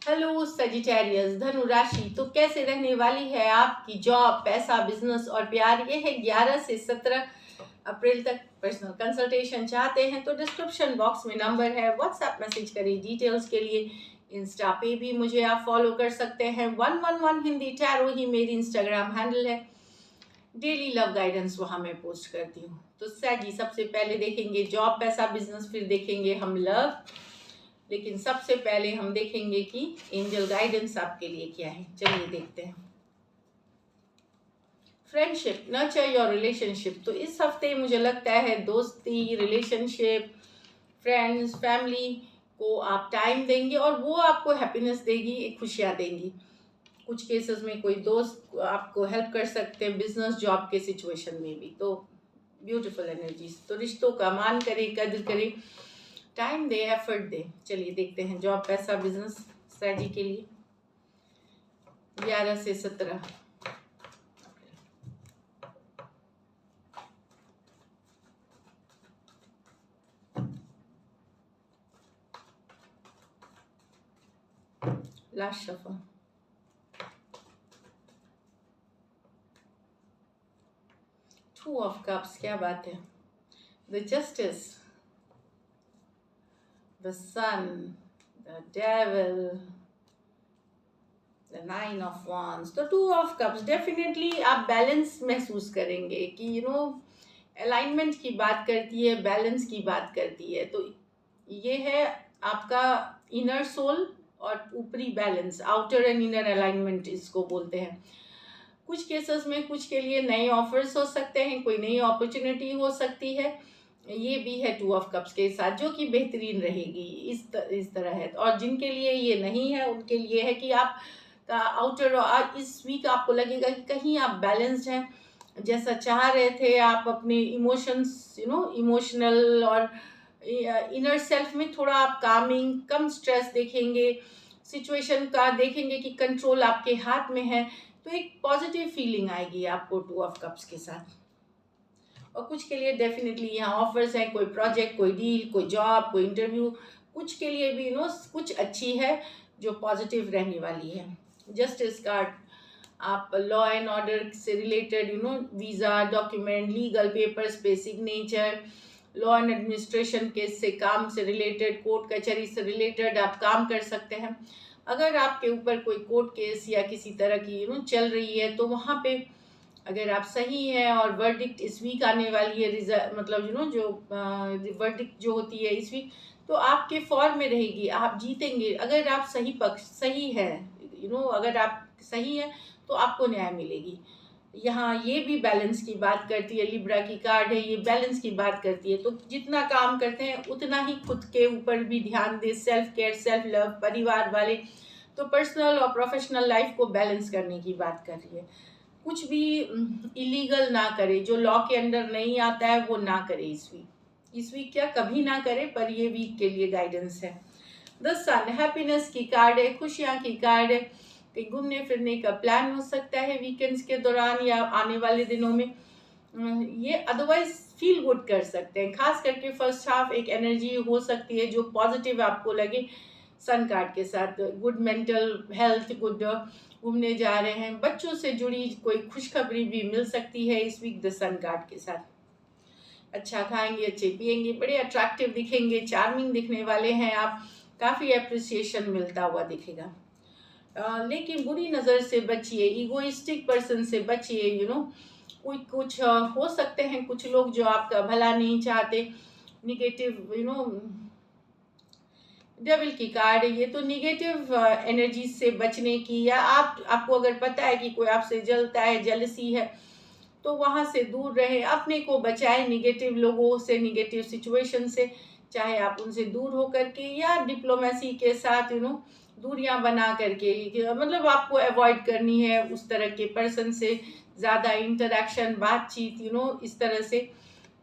Hello Sagittarius धनु राशि, तो कैसे रहने वाली है आपकी जॉब, पैसा, बिजनेस और प्यार। ये है 11 से 17 अप्रैल तक। पर्सनल कंसल्टेशन चाहते हैं तो डिस्क्रिप्शन बॉक्स में नंबर है, व्हाट्सएप मैसेज करें डिटेल्स के लिए। इंस्टा पे भी मुझे आप फॉलो कर सकते हैं, 111 हिंदी टैरो ही मेरी इंस्टाग्राम हैंडल है। डेली लव गाइडेंस वहाँ मैं पोस्ट करती हूँ। तो सैजी, सबसे पहले देखेंगे जॉब, पैसा, बिजनेस, फिर देखेंगे हम लव। लेकिन सबसे पहले हम देखेंगे कि एंजल गाइडेंस आपके लिए क्या है। चलिए देखते हैं। Friendship, nurture your relationship. तो इस हफ्ते मुझे लगता है दोस्ती, रिलेशनशिप, फ्रेंड्स, फैमिली को आप टाइम देंगे और वो आपको हैप्पीनेस देगी, खुशियाँ देंगी। कुछ केसेस में कोई दोस्त आपको हेल्प कर सकते हैं बिजनेस जॉब के सिचुएशन में भी। तो ब्यूटीफुल एनर्जीज। तो रिश्तों का मान करें, कदर करें, टाइम दे, एफर्ट दे। चलिए देखते हैं जॉब, पैसा, बिजनेस स्ट्रेटजी के लिए 11 से 17। Last shuffle. Two of cups, क्या बात है। The justice, the sun, the devil, the 9 of wands। तो 2 ऑफ कप्स, डेफिनेटली आप बैलेंस महसूस करेंगे कि अलाइनमेंट की बात करती है, बैलेंस की बात करती है। तो ये है आपका इनर सोल और ऊपरी balance, outer and inner alignment इसको बोलते हैं। कुछ केसेस में कुछ के लिए नए ऑफर्स हो सकते हैं, कोई नई अपॉर्चुनिटी हो सकती है। ये भी है 2 ऑफ कप्स के साथ, जो कि बेहतरीन रहेगी। इस तरह है। और जिनके लिए ये नहीं है उनके लिए है कि आप आउटर इस वीक आपको लगेगा कि कहीं आप बैलेंस्ड हैं, जैसा चाह रहे थे आप अपने इमोशंस, इमोशनल और इनर सेल्फ में थोड़ा आप कामिंग, कम स्ट्रेस देखेंगे, सिचुएशन का देखेंगे कि कंट्रोल आपके हाथ में है। तो एक पॉजिटिव फीलिंग आएगी आपको 2 ऑफ कप्स के साथ। और कुछ के लिए डेफिनेटली यहाँ ऑफर्स हैं, कोई प्रोजेक्ट, कोई डील, कोई जॉब, कोई इंटरव्यू। कुछ के लिए भी कुछ अच्छी है जो पॉजिटिव रहने वाली है। जस्टिस कार्ड, आप लॉ एंड ऑर्डर से related visa, document, legal papers पे सिग्नेचर, लॉ एंड एडमिनिस्ट्रेशन के से काम से रिलेटेड, कोर्ट कचहरी से रिलेटेड आप काम कर सकते हैं। अगर आपके ऊपर कोई कोर्ट केस या किसी तरह की चल रही है तो वहाँ पे अगर आप सही हैं और वर्डिक्ट इस वीक आने वाली है, रिजल्ट मतलब जो वर्डिक्ट जो होती है इस वीक, तो आपके फॉर्म में रहेगी, आप जीतेंगे। अगर आप सही पक्ष सही है, अगर आप सही हैं तो आपको न्याय मिलेगी। यहाँ ये भी बैलेंस की बात करती है, लिब्रा की कार्ड है, ये बैलेंस की बात करती है। तो जितना काम करते हैं उतना ही खुद के ऊपर भी ध्यान दे, सेल्फ केयर, सेल्फ लव, परिवार वाले। तो पर्सनल और प्रोफेशनल लाइफ को बैलेंस करने की बात कर रही है। कुछ भी इलीगल ना करे, जो लॉ के अंडर नहीं आता है वो ना करे इस वीक क्या कभी ना करे, पर ये वीक के लिए गाइडेंस है। द सन, हैप्पीनेस की कार्ड है, खुशियाँ की कार्ड है। कहीं घूमने फिरने का प्लान हो सकता है वीकेंड्स के दौरान या आने वाले दिनों में। ये अदरवाइज फील गुड कर सकते हैं, खास करके फर्स्ट हाफ एक एनर्जी हो सकती है जो पॉजिटिव आपको लगे। सन कार्ड के साथ गुड मेंटल हेल्थ, गुड घूमने जा रहे हैं, बच्चों से जुड़ी कोई खुशखबरी भी मिल सकती है इस वीक द सन कार्ड के साथ। अच्छा खाएंगे, अच्छे पिएंगे, बड़े अट्रैक्टिव दिखेंगे, चार्मिंग दिखने वाले हैं आप, काफ़ी अप्रिसिएशन मिलता हुआ दिखेगा। लेकिन बुरी नज़र से बचिए, ईगोइस्टिक पर्सन से बचिए। कोई कुछ हो सकते हैं कुछ लोग जो आपका भला नहीं चाहते, निगेटिव डेविल की कार्ड है ये। तो निगेटिव एनर्जी से बचने की, या आपको अगर पता है कि कोई आपसे जलता है, जेलसी है, तो वहाँ से दूर रहे, अपने को बचाए निगेटिव लोगों से, निगेटिव सिचुएशन से। चाहे आप उनसे दूर हो करके या डिप्लोमेसी के साथ दूरियां बना करके, मतलब आपको अवॉइड करनी है उस तरह के पर्सन से, ज़्यादा इंटरेक्शन, बातचीत इस तरह से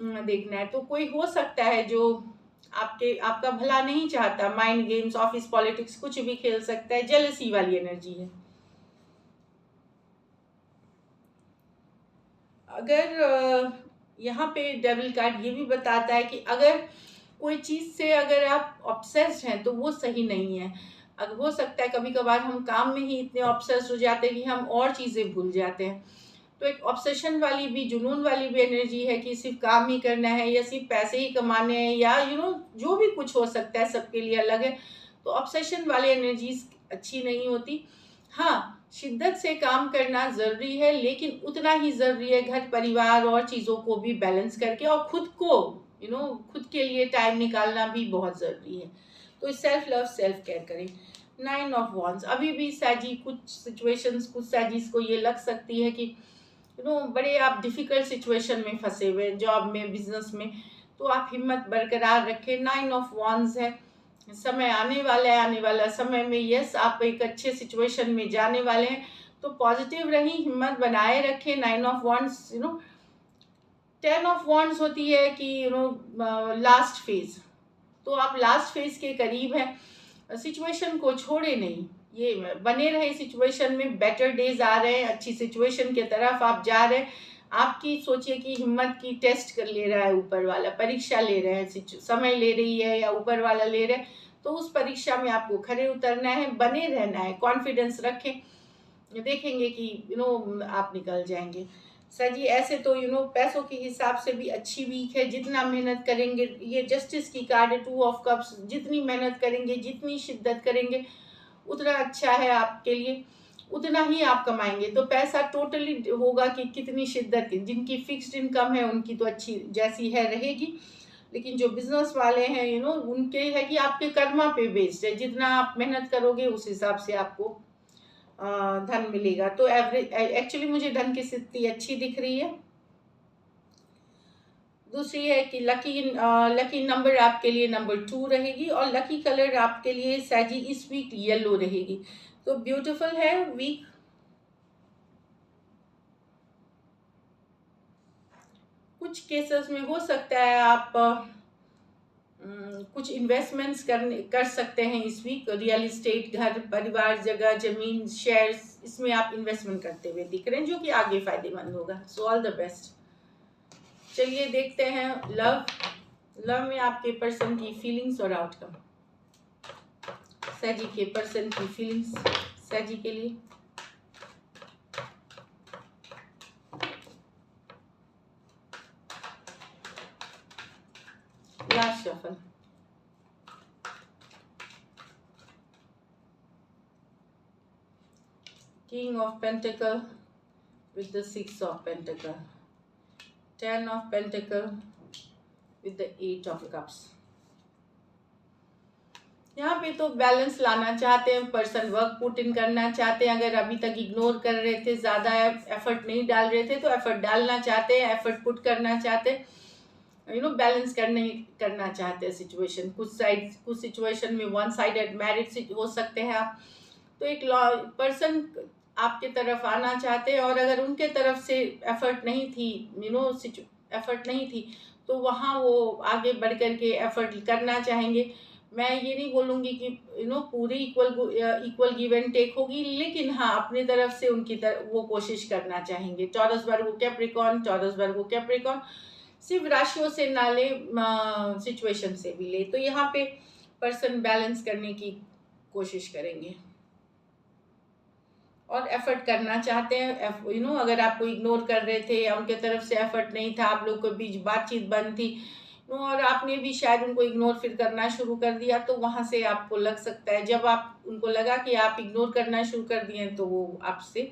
देखना है। तो कोई हो सकता है जो आपका भला नहीं चाहता, माइंड गेम्स, ऑफिस पॉलिटिक्स कुछ भी खेल सकता है, जेलसी वाली एनर्जी है। अगर यहाँ पे डेविल कार्ड ये भी बताता है कि अगर कोई चीज़ से अगर आप ऑब्सेस्ड हैं तो वो सही नहीं है। अगर हो सकता है कभी कभार हम काम में ही इतने ऑब्सेस्ड हो जाते हैं कि हम और चीज़ें भूल जाते हैं। तो एक ऑब्सेशन वाली भी, जुनून वाली भी एनर्जी है कि सिर्फ काम ही करना है या सिर्फ पैसे ही कमाने हैं, या जो भी कुछ हो सकता है, सबके लिए अलग है। तो ऑब्सेशन वाली एनर्जीज अच्छी नहीं होती। हाँ, शिद्दत से काम करना ज़रूरी है, लेकिन उतना ही ज़रूरी है घर परिवार और चीज़ों को भी बैलेंस करके, और खुद को खुद के लिए टाइम निकालना भी बहुत ज़रूरी है। तो सेल्फ लव, सेल्फ केयर करें। 9 ऑफ वॉन्ड्स, अभी भी साजी कुछ सिचुएशंस, कुछ साजीज को ये लग सकती है कि बड़े आप डिफ़िकल्ट सिचुएशन में फँसे हुए हैं, जॉब में, बिज़नेस में। तो आप हिम्मत बरकरार रखें। 9 ऑफ वॉन्ड्स है, समय आने वाला है, आने वाला समय में यस आप एक अच्छे सिचुएशन में जाने वाले हैं। तो पॉजिटिव रहीं, हिम्मत बनाए रखें। 9 ऑफ वॉन्ड्स 10 ऑफ वॉन्ड्स होती है कि लास्ट फेज़। तो आप लास्ट फेज़ के करीब हैं। सिचुएशन को छोड़े नहीं, ये बने रहे सिचुएशन में। बेटर डेज आ रहे हैं, अच्छी सिचुएशन के तरफ आप जा रहे हैं। आपकी सोचिए कि हिम्मत की टेस्ट कर ले रहा है ऊपर वाला, परीक्षा ले रहे हैं, समय ले रही है या ऊपर वाला ले रहे हैं। तो उस परीक्षा में आपको खरे उतरना है, बने रहना है, कॉन्फिडेंस रखें। देखेंगे कि आप निकल जाएंगे। सर जी, ऐसे तो पैसों के हिसाब से भी अच्छी वीक है। जितना मेहनत करेंगे, ये जस्टिस की कार्ड है, 2 ऑफ कप्स, जितनी मेहनत करेंगे, जितनी शिद्दत करेंगे, उतना अच्छा है आपके लिए, उतना ही आप कमाएंगे। तो पैसा टोटली होगा कि कितनी शिद्दत की। जिनकी फिक्स्ड इनकम है उनकी तो अच्छी जैसी है रहेगी, लेकिन जो बिजनेस वाले हैं उनके है कि आपके कर्मा पे बेस्ड है। जितना आप मेहनत करोगे उस हिसाब से आपको धन मिलेगा। तो एवरेज एक्चुअली मुझे धन की स्थिति अच्छी दिख रही है। दूसरी है कि लकी नंबर आपके लिए नंबर 2 रहेगी, और लकी कलर आपके लिए सैजी इस वीक येलो रहेगी। तो ब्यूटीफुल है वीक। कुछ केसेस में हो सकता है आप कुछ इन्वेस्टमेंट्स कर सकते हैं इस वीक। रियल इस्टेट, घर परिवार, जगह जमीन, शेयर्स, इसमें आप इन्वेस्टमेंट करते हुए दिख रहे हैं, जो कि आगे फायदेमंद होगा। So all the best. चलिए देखते हैं लव में आपके पर्सन की फीलिंग्स और आउटकम। सैजी के पर्सन की फीलिंग्स सैजी के लिए। Last shuffle. King of Pentacle with the 6 of Pentacle, 10 of Pentacle with the 8 of Cups। यहाँ पे तो बैलेंस लाना चाहते हैं पर्सन, वर्क पुट इन करना चाहते हैं। अगर अभी तक इग्नोर कर रहे थे, ज़्यादा एफर्ट नहीं डाल रहे थे, तो एफर्ट डालना चाहते हैं, एफर्ट पुट करना चाहते हैं, बैलेंस करना चाहते हैं सिचुएशन। कुछ सिचुएशन में वन साइडेड मैरिज हो सकते हैं आप। तो एक पर्सन आपके तरफ आना चाहते हैं, और अगर उनके तरफ से एफर्ट नहीं थी, एफर्ट नहीं थी, तो वहाँ वो आगे बढ़ कर के एफर्ट करना चाहेंगे। मैं ये नहीं बोलूँगी कि पूरी इक्वल गिव एंड टेक होगी, लेकिन हाँ, अपनी तरफ से उनकी वो कोशिश करना चाहेंगे। Taurus Virgo Capricorn, Taurus Virgo Capricorn, सिर्फ राशियों से ना ले, सिचुएशन से भी ले। तो यहाँ पे पर्सन बैलेंस करने की कोशिश करेंगे और एफर्ट करना चाहते हैं। अगर आपको इग्नोर कर रहे थे या उनके तरफ से एफर्ट नहीं था, आप लोग के बीच बातचीत बंद थी, और आपने भी शायद उनको इग्नोर फिर करना शुरू कर दिया, तो वहाँ से आपको लग सकता है, जब आप उनको लगा कि आप इग्नोर करना शुरू कर दिए, तो वो आपसे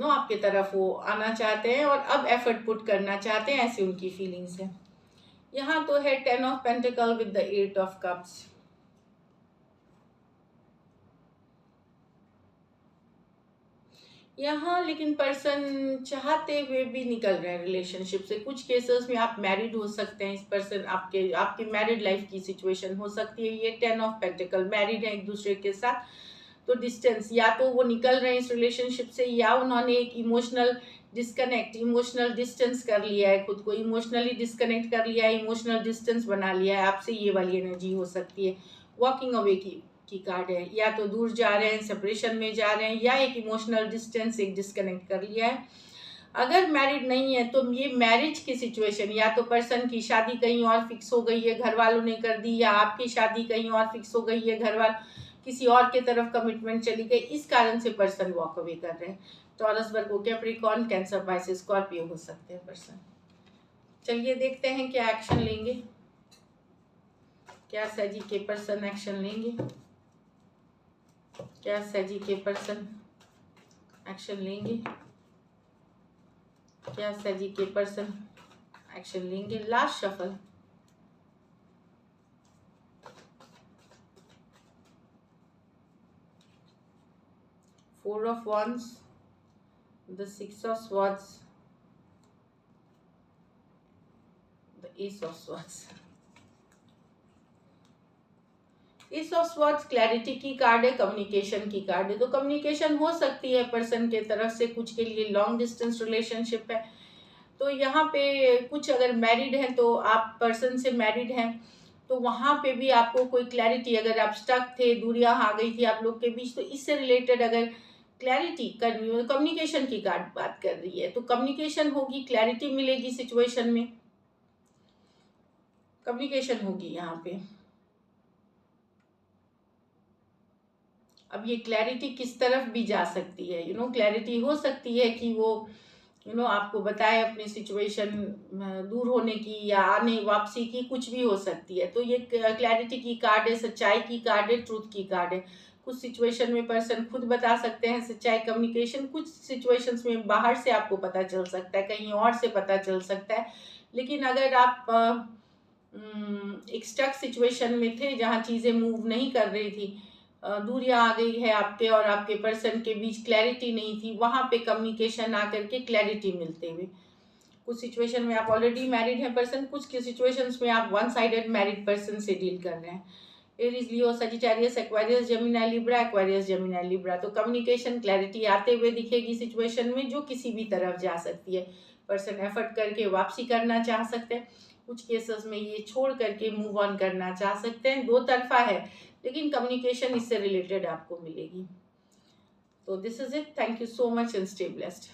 आपके तरफ वो आना चाहते हैं और अब एफर्ट पुट करना चाहते हैं, ऐसी उनकी फीलिंग्स है। यहाँ तो है 10 of pentacle with the 8 of cups. यहाँ लेकिन पर्सन चाहते हुए भी निकल रहे हैं रिलेशनशिप से। कुछ केसेस में आप मैरिड हो सकते हैं, इस पर्सन आपकी मैरिड लाइफ की सिचुएशन हो सकती है। ये 10 ऑफ पेंटिकल, मैरिड है एक दूसरे के साथ, तो डिस्टेंस, या तो वो निकल रहे हैं इस रिलेशनशिप से, या उन्होंने एक इमोशनल डिस्कनेक्ट, इमोशनल डिस्टेंस कर लिया है, खुद को इमोशनली डिस्कनेक्ट कर लिया है, इमोशनल डिस्टेंस बना लिया है आपसे। ये वाली एनर्जी हो सकती है। वॉकिंग अवे की कार्ड है, या तो दूर जा रहे हैं, सेपरेशन में जा रहे हैं, या एक इमोशनल डिस्टेंस, एक डिस्कनेक्ट कर लिया है। अगर मैरिड नहीं है तो ये मैरिज की सिचुएशन, या तो पर्सन की शादी कहीं और फिक्स हो गई है, घर वालों ने कर दी, या आपकी शादी कहीं और फिक्स हो गई है, घर वाल किसी और के तरफ कमिटमेंट चली गई, इस कारण से पर्सन वॉक अवे कर रहे हैं। टॉरस, वर्गो, कैप्रिकॉर्न, कैंसर, पाइसेस, स्कॉर्पियो हो सकते हैं पर्सन। चलिए देखते हैं क्या एक्शन लेंगे, क्या सजी के पर्सन एक्शन लेंगे, क्या सजी के पर्सन एक्शन लेंगे, क्या सजी के पर्सन एक्शन लेंगे। Last shuffle, four of wands, the six of swords, the ace of swords। S of swords clarity की कार्ड है, कम्युनिकेशन की कार्ड है। तो कम्युनिकेशन हो सकती है पर्सन के तरफ से, कुछ के लिए लॉन्ग डिस्टेंस रिलेशनशिप है। तो यहाँ पे कुछ अगर मैरिड हैं तो आप पर्सन से मैरिड हैं, तो वहाँ पे भी आपको कोई क्लैरिटी, अगर आप स्टक थे, दूरियां आ गई थी आप लोग के बीच, तो इससे रिलेटेड अगर क्लैरिटी करनी हो, कम्युनिकेशन की कार्ड बात कर रही है, तो कम्युनिकेशन होगी, क्लैरिटी मिलेगी सिचुएशन में, कम्युनिकेशन होगी यहाँ पे। अब ये क्लैरिटी किस तरफ भी जा सकती है, क्लैरिटी हो सकती है कि वो आपको बताए अपनी सिचुएशन दूर होने की या आने वापसी की, कुछ भी हो सकती है। तो ये क्लैरिटी की कार्ड है, सच्चाई की कार्ड है, ट्रूथ की कार्ड है। कुछ सिचुएशन में पर्सन खुद बता सकते हैं सच्चाई, कम्युनिकेशन, कुछ सिचुएशंस में बाहर से आपको पता चल सकता है, कहीं और से पता चल सकता है। लेकिन अगर आप एक स्टक सिचुएशन में थे जहाँ चीज़ें मूव नहीं कर रही थी, दूरियां आ गई है आपके और आपके पर्सन के बीच, क्लैरिटी नहीं थी, वहाँ पे कम्युनिकेशन आकर के क्लैरिटी मिलते हुए। कुछ सिचुएशन में आप ऑलरेडी मैरिड हैं पर्सन, कुछ के सिचुएशंस में आप वन साइडेड मैरिड पर्सन से डील कर रहे हैं। Aries, Leo, Sagittarius, Aquarius, Gemini, Libra, Aquarius, Gemini, Libra. तो कम्युनिकेशन क्लैरिटी आते हुए दिखेगी सिचुएशन में, जो किसी भी तरफ जा सकती है। पर्सन एफर्ट करके वापसी करना चाह सकते हैं, कुछ केसेस में ये छोड़ करके मूव ऑन करना चाह सकते हैं। दो तरफा है, लेकिन कम्युनिकेशन इससे रिलेटेड आपको मिलेगी। तो this is it, thank you so much and stay blessed.